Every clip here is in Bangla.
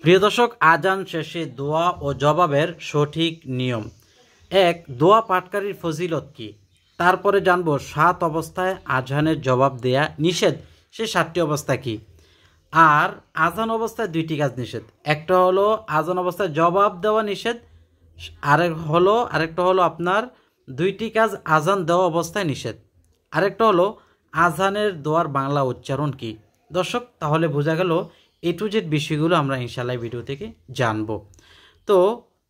প্রিয় দর্শক, আজান শেষে দোয়া ও জবাবের সঠিক নিয়ম। এক, দোয়া পাঠকারীর ফজিলত কি? তারপরে জানবো 7 অবস্থায় আজানের জবাব দেয়া নিষেধ, সে 7টি অবস্থা কি। আর আজান অবস্থায় 2টি কাজ নিষেধ। একটা হলো আজান অবস্থায় জবাব দেওয়া নিষেধ, আরেকটা হলো আপনার 2টি কাজ আজান দেওয়া অবস্থায় নিষেধ। আরেকটা হলো আজানের দোয়ার বাংলা উচ্চারণ কি। দর্শক, তাহলে বোঝা গেল এ টু জেড বিষয়গুলো আমরা ইনশাআল্লাহ ভিডিও থেকে জানবো। তো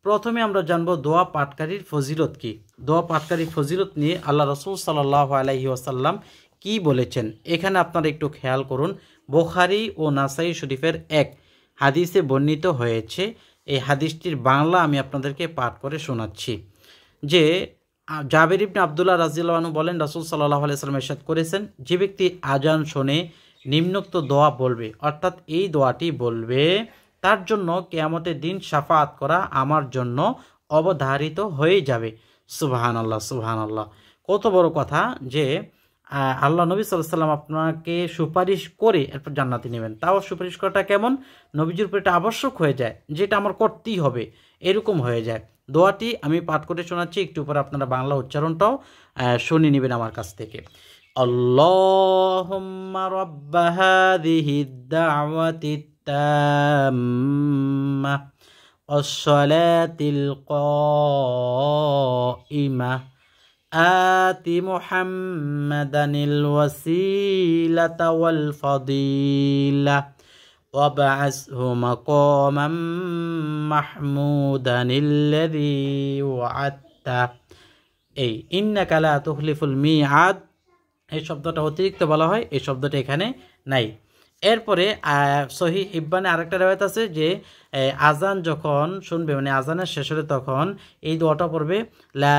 প্রথমে আমরা জানবো দোয়া পাঠকারীর ফজিলত কি। দোয়া পাঠকারীর ফজিলত নিয়ে আল্লাহ রাসূল সাল্লাল্লাহু আলাইহি ওয়াসাল্লাম কি বলেছেন, এখানে আপনারা একটু খেয়াল করুন। বুখারী ও নাসাই শরীফের এক হাদিসে বর্ণিত হয়েছে। এই হাদিসটির বাংলা আমি আপনাদেরকে পাঠ করে শোনাচ্ছি। যে জাবের ইবনে আব্দুল্লাহ রাদিয়াল্লাহু আনহু বলেন, রাসূল সাল্লাল্লাহু আলাইহি ওয়াসাল্লাম ইরশাদ করেছেন, যে ব্যক্তি আজান শুনে নিম্নোক্ত দোয়া বলবে, অর্থাৎ এই দোয়াটি বলবে, তার জন্য কিয়ামতের দিন শাফাআত করা আমার জন্য অবধারিত হয়ে যাবে। সুবহানাল্লাহ, সুবহানাল্লাহ। কত বড় কথা যে আল্লাহ নবী সাল্লাল্লাহু আলাইহি ওয়াসাল্লাম আপনাকে সুপারিশ করে এরপর জান্নাতে নেবেন। তাও সুপারিশ করাটা কেমন? নবীজির উপর এটা আবশ্যক হয়ে যায়, যেটা আমার করতেই হবে, এরকম হয়ে যায়। দোয়াটি আমি পাঠ করে শোনাচ্ছি, একটু পরে আপনারা বাংলা উচ্চারণটাও শুনে নেবেন আমার কাছ থেকে। আল্লাহুম্মা রাব্বা হাযিহিদ দাওয়াতিত তাম্মাহ ওয়াস-সালাতিল কাইমাহ আতি মুহাম্মাদানিল ওয়াসিলাতা ওয়াল ফাদিলাহ ওয়াবআসহু মাকামান মাহমুদানিল্লাযী ওয়া'আদতা। এই ইন্নাকা লা তুখলিফুল মিআদ, এই শব্দটা অতিরিক্ত বলা হয়, এই শব্দটা এখানে নাই। এরপরে সহিহ ইবনে আরেকটা রওয়ায়াত আছে যে আজান যখন শুনবে, মানে আজানের শেষ হলে তখন এই দোয়াটা পড়বে, লা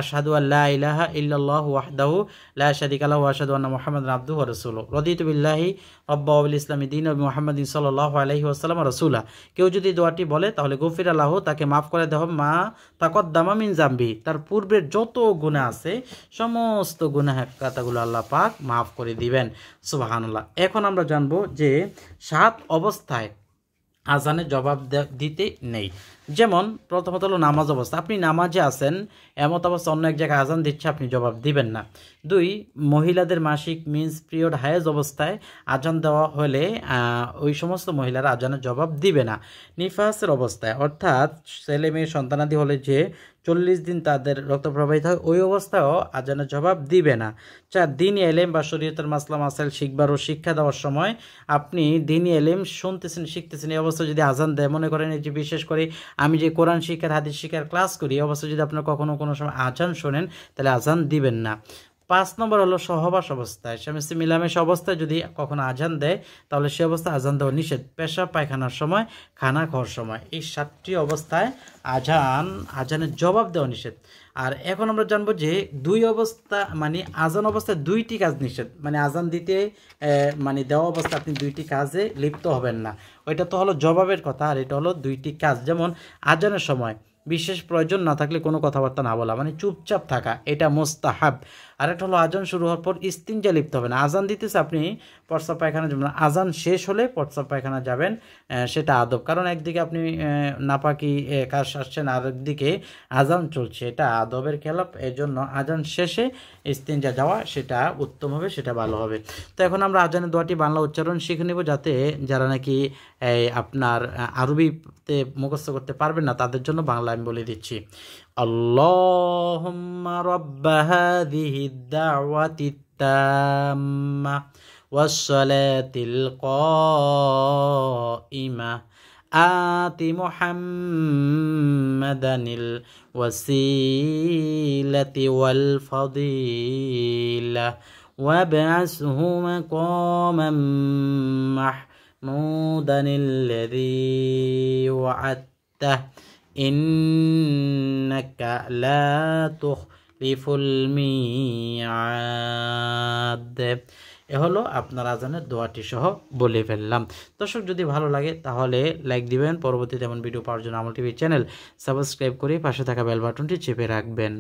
আশহাদু আল্লা ইলাহা ইল্লাল্লাহু ওয়াহদাহু লা শারীকা লাহু ওয়া আশহাদু আন্না মুহাম্মাদান আবদুহু ওয়া রাসূলুহু রাদিতু বিল্লাহি রাব্বা ওয়া বিল ইসলামি দীনা ওয়া মুহাম্মাদিন সাল্লাল্লাহু আলাইহি ওয়াসাল্লাম রাসূলা। কেউ যদি দোয়াটি বলে তাহলে গফিরা লাহু, তাকে মাফ করে দেওয়া হবে, মা তাকদ্দামা মিন জামবি, তার পূর্বের যত গুনাহ আছে সমস্ত গুনাহ খাতাগুলো আল্লাহ পাক মাফ করে দিবেন। সুবহানাল্লাহ। এখন আমরা জানবো যে 7 অবস্থায় আজানের জবাব দিতে নেই। যেমন প্রথমত হলো নামাজ অবস্থা, আপনি নামাজে আছেন, এমত অবস্থা অন্য এক জায়গায় আজান দিচ্ছে, আপনি জবাব দিবেন না। 2, মহিলাদের মাসিক মিন্স পিরিয়ড হায়েজ অবস্থায় আজান দেওয়া হলে ওই সমস্ত মহিলারা আজানের জবাব দিবে না। নিফাসের অবস্থায়, অর্থাৎ ছেলে মেয়ে সন্তানাদি হলে যে 40 দিন তাদের রক্ত প্রবাহিত হয়, ওই অবস্থায়ও আজানের জবাব দিবে না। 4, দ্বীনি এলেম বা শরীয়তের মাসলা মাসাইল শিখবার ও শিক্ষা দেওয়ার সময় আপনি দ্বীনি এলেম শুনতেছেন, শিখতেছেন, এই অবস্থায় যদি আজান দেয়, মনে করেন এই যে বিশেষ করে আমি যে কোরআন শিক্ষার হাদিস শিক্ষার ক্লাস করি, এই অবস্থায় যদি আপনার কখনো কোনো সময় আজান শোনেন, তাহলে আজান দিবেন না। 5 নম্বর হলো সহবাস অবস্থায়, স্বামী স্ত্রী মিলামেশা অবস্থায় যদি কখনো আজান দেয়, তাহলে সে অবস্থায় আজান দেওয়া নিষেধ। পেশাব পায়খানার সময়, খানা খাওয়ার সময়, এই 7টি অবস্থায় আজানের জবাব দেওয়া নিষেধ। আর এখন আমরা জানবো যে 2 অবস্থা, মানে আজান অবস্থায় 2টি কাজ নিষেধ, মানে আজান দিতে মানে দেওয়া অবস্থা আপনি 2টি কাজে লিপ্ত হবেন না। ওইটা তো হলো জবাবের কথা, আর এটা হলো 2টি কাজ। যেমন আজানের সময় বিশেষ প্রয়োজন না থাকলে কোনো কথাবার্তা না বলা, মানে চুপচাপ থাকা, এটা মুস্তাহাব। আরেকটা হলো আজান শুরু হওয়ার পর ইস্তিনজা লিপ্ত হবে না। আজান দিতেছে, আপনি প্রস্রাব পায়খানা যাবেন না, আজান শেষ হলে প্রস্রাব পায়খানা যাবেন, সেটা আদব। কারণ একদিকে আপনি নাপাকি কাজ আসছেন, আর একদিকে আজান চলছে, এটা আদবের খেলাপ। এই জন্য আজান শেষে ইস্তিনজা যাওয়া সেটা উত্তম হবে, সেটা ভালো হবে। তো এখন আমরা আজানের দোয়াটি বাংলা উচ্চারণ শিখে নেব, যাতে যারা নাকি আপনার আরবিতে মুখস্থ করতে পারবেন না, তাদের জন্য বাংলা আমি বলে দিচ্ছি। আল্লাহুম্মা রাব্বা হাযিহিদ দাওয়াতিত তাম্মাহ ওয়াস-সালাতিল কাইমাহ আতি মুহাম্মাদানিল ওয়াসিলাতি ওয়াল ফাদিলাহ ওয়াবআসহু মাকামান মাহমুদানিল্লাযী ওয়া'আদতা ইন্নাকা লা তুখলিফুল মিআদ। এ হলো আপনার আজানের দোয়াটি সহ বলে ফেললাম। দর্শক, যদি ভালো লাগে তাহলে লাইক দিবেন। পরবর্তীতে এমন ভিডিও পাওয়ার জন্য আমল টিভি চ্যানেল সাবস্ক্রাইব করে পাশে থাকা বেল বাটনটি চেপে রাখবেন।